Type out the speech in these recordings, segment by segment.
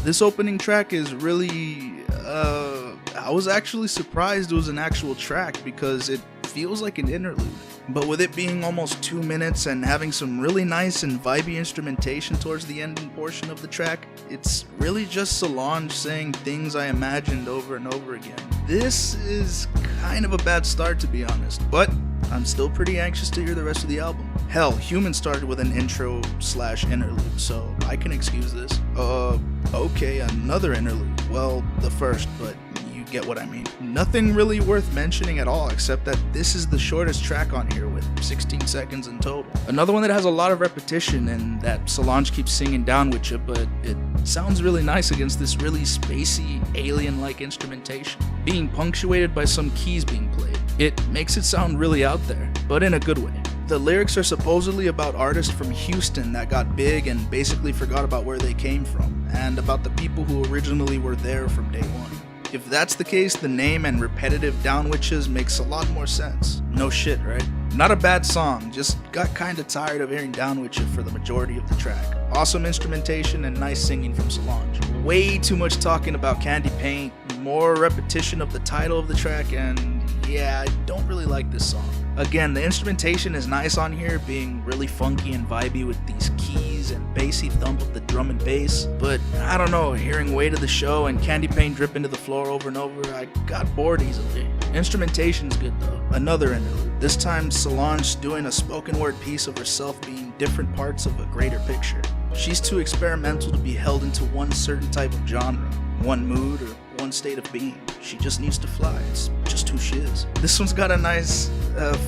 This opening track is really, I was actually surprised it was an actual track because it feels like an interlude. But with it being almost 2 minutes and having some really nice and vibey instrumentation towards the ending portion of the track, it's really just Solange saying things I imagined over and over again. This is kind of a bad start, to be honest, but I'm still pretty anxious to hear the rest of the album. Hell, Human started with an intro/interlude, so I can excuse this. Okay, another interlude. Well, the first, but you get what I mean. Nothing really worth mentioning at all, except that this is the shortest track on here with 16 seconds in total. Another one that has a lot of repetition and that Solange keeps singing down with you, but it sounds really nice against this really spacey, alien-like instrumentation, being punctuated by some keys being played. It makes it sound really out there, but in a good way. The lyrics are supposedly about artists from Houston that got big and basically forgot about where they came from, and about the people who originally were there from day one. If that's the case, the name and repetitive downwitches makes a lot more sense. No shit, right? Not a bad song, just got kinda tired of hearing downwitch for the majority of the track. Awesome instrumentation and nice singing from Solange. Way too much talking about candy paint, more repetition of the title of the track, and yeah, I don't really like this song. Again, the instrumentation is nice on here, being really funky and vibey with these keys and bassy thump of the drum and bass, but I don't know, hearing Way to the Show and candy paint drip into the floor over and over, I got bored easily. Instrumentation's good though. Another interlude. This time Solange doing a spoken word piece of herself being different parts of a greater picture. She's too experimental to be held into one certain type of genre, one mood, or one state of being. She just needs to fly. It's just who she is. This one's got a nice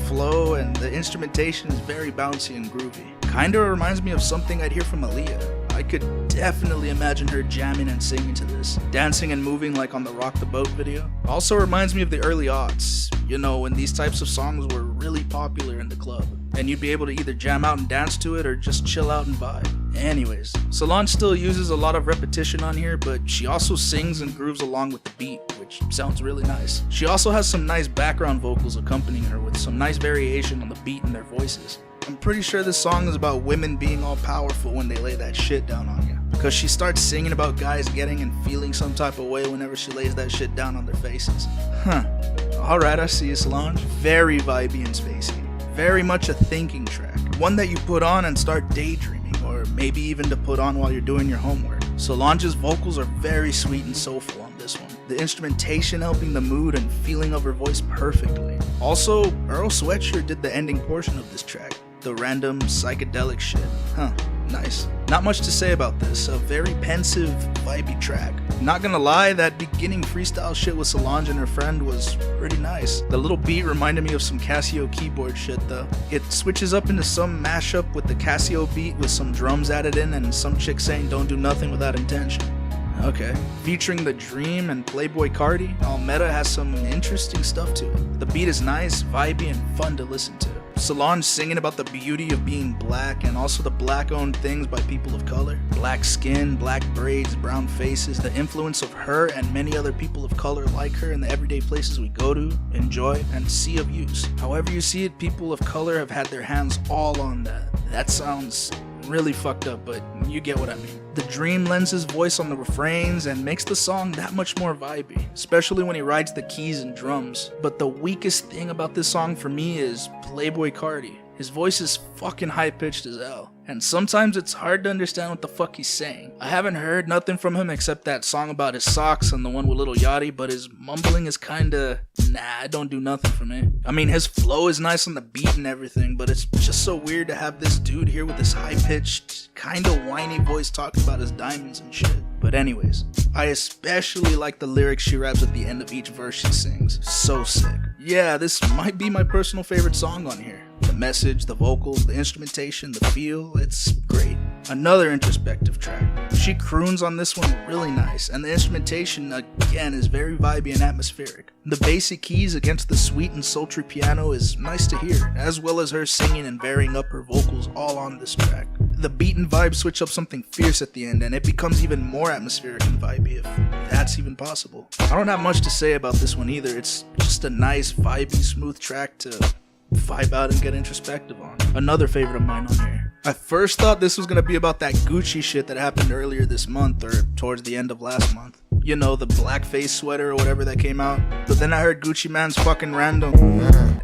flow, and the instrumentation is very bouncy and groovy. Kinda reminds me of something I'd hear from Aaliyah. I could definitely imagine her jamming and singing to this, dancing and moving like on the Rock the Boat video. Also reminds me of the early aughts, you know, when these types of songs were really popular in the club, and you'd be able to either jam out and dance to it or just chill out and vibe. Anyways, Solange still uses a lot of repetition on here, but she also sings and grooves along with the beat, which sounds really nice. She also has some nice background vocals accompanying her with some nice variation on the beat and their voices. I'm pretty sure this song is about women being all powerful when they lay that shit down on you, because she starts singing about guys getting and feeling some type of way whenever she lays that shit down on their faces. Alright, I see you, Solange. Very vibey and spacey. Very much a thinking track. One that you put on and start daydreaming, or maybe even to put on while you're doing your homework. Solange's vocals are very sweet and soulful on this one. The instrumentation helping the mood and feeling of her voice perfectly. Also, Earl Sweatshirt did the ending portion of this track. The random psychedelic shit. Nice. Not much to say about this, a very pensive, vibey track. Not gonna lie, that beginning freestyle shit with Solange and her friend was pretty nice. The little beat reminded me of some Casio keyboard shit though. It switches up into some mashup with the Casio beat with some drums added in and some chick saying don't do nothing without intention. Okay. Featuring The Dream and Playboy Cardi, Almeda has some interesting stuff to it. The beat is nice, vibey, and fun to listen to. Solange singing about the beauty of being black and also the black-owned things by people of color. Black skin, black braids, brown faces, the influence of her and many other people of color like her in the everyday places we go to, enjoy, and see of use. However you see it, people of color have had their hands all on that. That sounds really fucked up, but you get what I mean. The Dream lends his voice on the refrains and makes the song that much more vibey, especially when he rides the keys and drums. But the weakest thing about this song for me is Playboy Cardi. His voice is fucking high-pitched as hell, and sometimes it's hard to understand what the fuck he's saying. I haven't heard nothing from him except that song about his socks and the one with Lil Yachty, but his mumbling is kinda, it don't do nothing for me. I mean, his flow is nice on the beat and everything, but it's just so weird to have this dude here with this high-pitched, kinda whiny voice talking about his diamonds and shit. But anyways, I especially like the lyrics she raps at the end of each verse she sings. So sick. Yeah, this might be my personal favorite song on here. The message, the vocals, the instrumentation, the feel, it's great. Another introspective track. She croons on this one really nice, and the instrumentation, again, is very vibey and atmospheric. The basic keys against the sweet and sultry piano is nice to hear, as well as her singing and varying up her vocals all on this track. The beat and vibe switch up something fierce at the end, and it becomes even more atmospheric and vibey, if that's even possible. I don't have much to say about this one either. It's just a nice, vibey, smooth track to vibe out and get introspective on. Another favorite of mine on here. I first thought this was gonna be about that Gucci shit that happened earlier this month or towards the end of last month. You know, the blackface sweater or whatever that came out. But then I heard Gucci Mane's fucking random.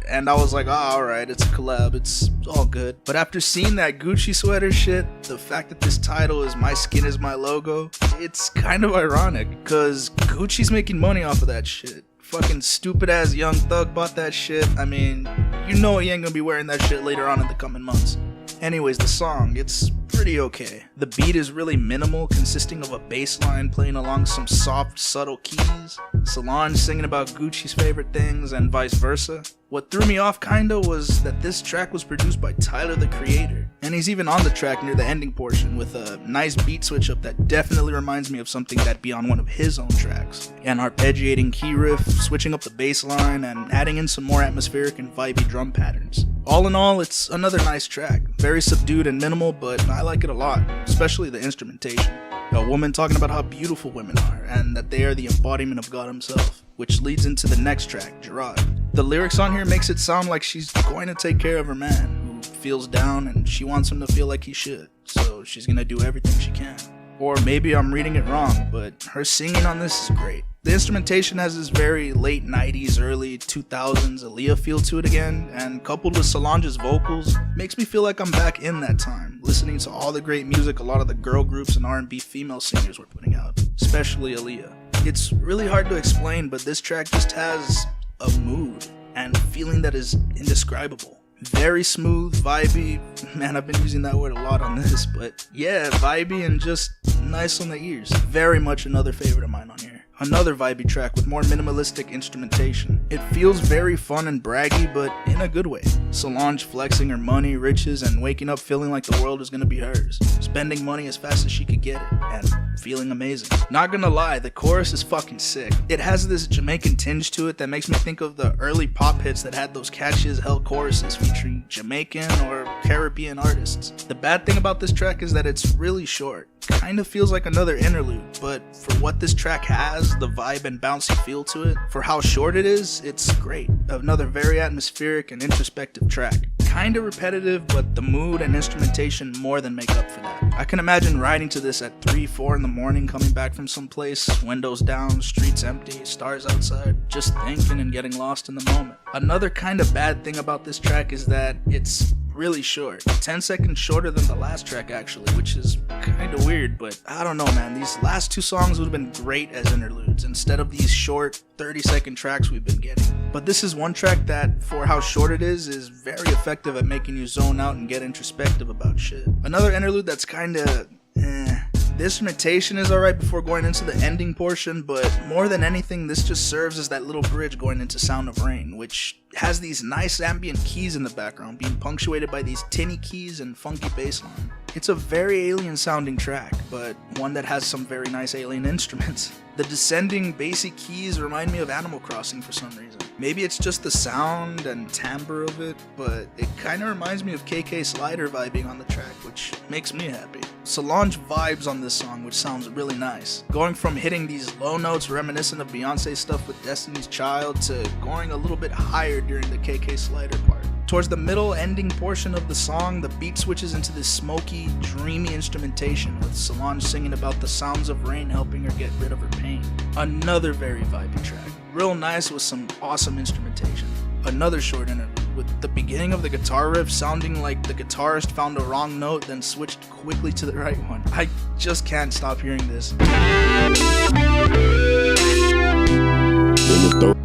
And I was like, oh, alright, it's a collab, it's all good. But after seeing that Gucci sweater shit, the fact that this title is My Skin Is My Logo, it's kind of ironic. Cause Gucci's making money off of that shit. Fucking stupid ass Young Thug bought that shit. I mean, you know he ain't gonna be wearing that shit later on in the coming months. Anyways, the song, it's pretty okay. The beat is really minimal, consisting of a bass line playing along some soft, subtle keys, Solange singing about Gucci's favorite things, and vice versa. What threw me off kinda was that this track was produced by Tyler the Creator, and he's even on the track near the ending portion with a nice beat switch up that definitely reminds me of something that'd be on one of his own tracks. An arpeggiating key riff, switching up the bass line, and adding in some more atmospheric and vibey drum patterns. All in all, it's another nice track. Very subdued and minimal, but I like it a lot, especially the instrumentation. A woman talking about how beautiful women are, and that they are the embodiment of God himself, which leads into the next track, Gerard. The lyrics on here makes it sound like she's going to take care of her man, who feels down and she wants him to feel like he should, so she's gonna do everything she can. Or maybe I'm reading it wrong, but her singing on this is great. The instrumentation has this very late 90s, early 2000s Aaliyah feel to it again, and coupled with Solange's vocals, makes me feel like I'm back in that time, listening to all the great music a lot of the girl groups and R&B female singers were putting out, especially Aaliyah. It's really hard to explain, but this track just has a mood and feeling that is indescribable. Very smooth, vibey, man, I've been using that word a lot on this, but yeah, vibey and just nice on the ears. Very much another favorite of mine on here. Another vibey track with more minimalistic instrumentation. It feels very fun and braggy, but in a good way. Solange flexing her money, riches, and waking up feeling like the world is gonna be hers. Spending money as fast as she could get it, and feeling amazing. Not gonna lie, the chorus is fucking sick. It has this Jamaican tinge to it that makes me think of the early pop hits that had those catchy as hell choruses featuring Jamaican or Caribbean artists. The bad thing about this track is that it's really short. Kinda feels like another interlude, but for what this track has, the vibe and bouncy feel to it, for how short it is, it's great. Another very atmospheric and introspective track. Kinda repetitive, but the mood and instrumentation more than make up for that. I can imagine riding to this at 3, 4 in the morning, coming back from someplace, windows down, streets empty, stars outside, just thinking and getting lost in the moment. Another kinda bad thing about this track is that it's really short, 10 seconds shorter than the last track actually, which is kinda weird, but I don't know, man, these last two songs would have been great as interludes instead of these short 30-second tracks we've been getting. But this is one track that, for how short it is very effective at making you zone out and get introspective about shit. Another interlude that's kinda The instrumentation is alright before going into the ending portion, but more than anything, this just serves as that little bridge going into Sound of Rain, which has these nice ambient keys in the background, being punctuated by these tinny keys and funky bass line. It's a very alien sounding track, but one that has some very nice alien instruments. The descending bassy keys remind me of Animal Crossing for some reason. Maybe it's just the sound and timbre of it, but it kinda reminds me of KK Slider vibing on the track, which makes me happy. Solange vibes on this song, which sounds really nice. Going from hitting these low notes reminiscent of Beyonce stuff with Destiny's Child to going a little bit higher during the KK Slider part. Towards the middle ending portion of the song, the beat switches into this smoky, dreamy instrumentation with Solange singing about the sounds of rain helping her get rid of her pain. Another very vibey track. Real nice with some awesome instrumentation. Another short interlude with the beginning of the guitar riff sounding like the guitarist found a wrong note then switched quickly to the right one. I just can't stop hearing this.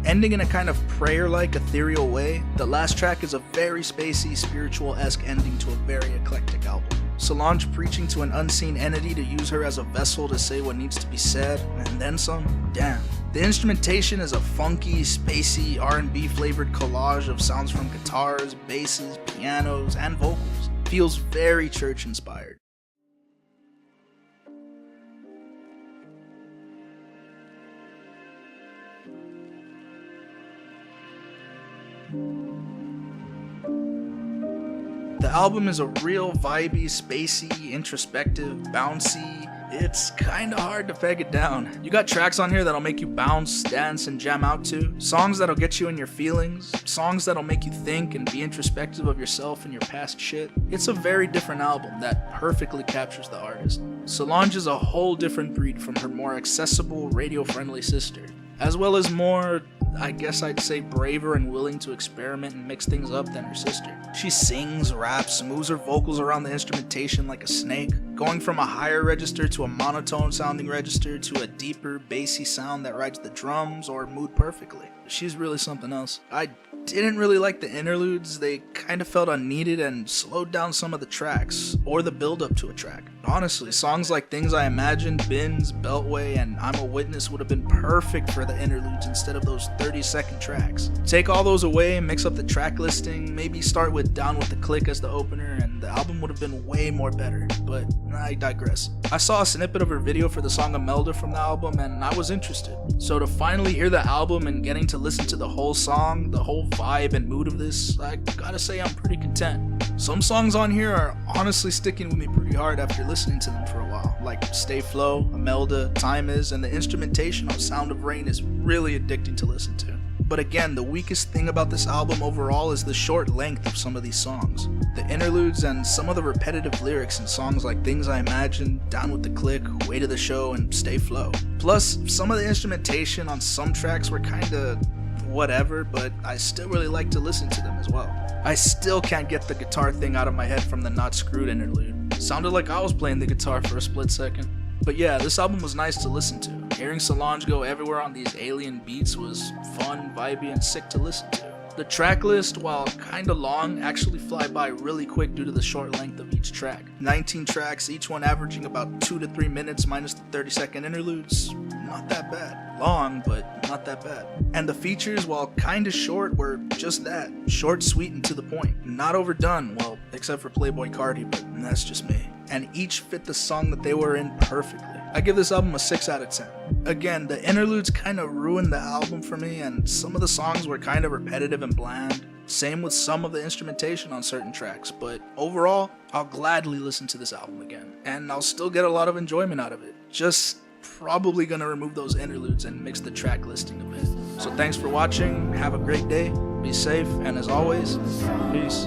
Ending in a kind of prayer-like, ethereal way, the last track is a very spacey, spiritual-esque ending to a very eclectic album. Solange preaching to an unseen entity to use her as a vessel to say what needs to be said, and then some? Damn. The instrumentation is a funky, spacey, R&B flavored collage of sounds from guitars, basses, pianos, and vocals. Feels very church-inspired. The album is a real vibey, spacey, introspective, bouncy, it's kinda hard to peg it down. You got tracks on here that'll make you bounce, dance, and jam out to, songs that'll get you in your feelings, songs that'll make you think and be introspective of yourself and your past shit. It's a very different album that perfectly captures the artist. Solange is a whole different breed from her more accessible, radio-friendly sister, as well as more, I guess I'd say, braver and willing to experiment and mix things up than her sister. She sings, raps, moves her vocals around the instrumentation like a snake, going from a higher register to a monotone sounding register to a deeper, bassy sound that rides the drums or mood perfectly. She's really something else. I didn't really like the interludes. They kind of felt unneeded and slowed down some of the tracks, or the build up to a track. Honestly, songs like Things I Imagined, Bins, Beltway, and I'm a Witness would have been perfect for the interludes instead of those 30-second tracks. Take all those away, mix up the track listing, maybe start with Down with the Click as the opener, and the album would have been way more better, but I digress. I saw a snippet of her video for the song Imelda from the album, and I was interested. So to finally hear the album and getting to listen to the whole song, the whole vibe and mood of this, I gotta say I'm pretty content. Some songs on here are honestly sticking with me pretty hard after listening to them for a while, like Stay Flow, Imelda, Time Is, and the instrumentation on Sound of Rain is really addicting to listen to. But again, the weakest thing about this album overall is the short length of some of these songs. The interludes and some of the repetitive lyrics in songs like Things I Imagined, Down with the Click, Way to the Show, and Stay Flow. Plus, some of the instrumentation on some tracks were kinda whatever, but I still really like to listen to them as well. I still can't get the guitar thing out of my head from the Not Screwed interlude. Sounded like I was playing the guitar for a split second. But yeah, this album was nice to listen to. Hearing Solange go everywhere on these alien beats was fun, vibey, and sick to listen to. The track list, while kinda long, actually fly by really quick due to the short length of each track. 19 tracks, each one averaging about 2 to 3 minutes minus the 30-second interludes. Not that bad. Long, but not that bad. And the features, while kinda short, were just that. Short, sweet, and to the point. Not overdone, well, except for Playboi Carti, but that's just me. And each fit the song that they were in perfectly. I give this album a 6 out of 10. Again, the interludes kind of ruined the album for me, and some of the songs were kind of repetitive and bland. Same with some of the instrumentation on certain tracks, but overall, I'll gladly listen to this album again, and I'll still get a lot of enjoyment out of it. Just probably gonna remove those interludes and mix the track listing a bit. So thanks for watching, have a great day, be safe, and as always, peace.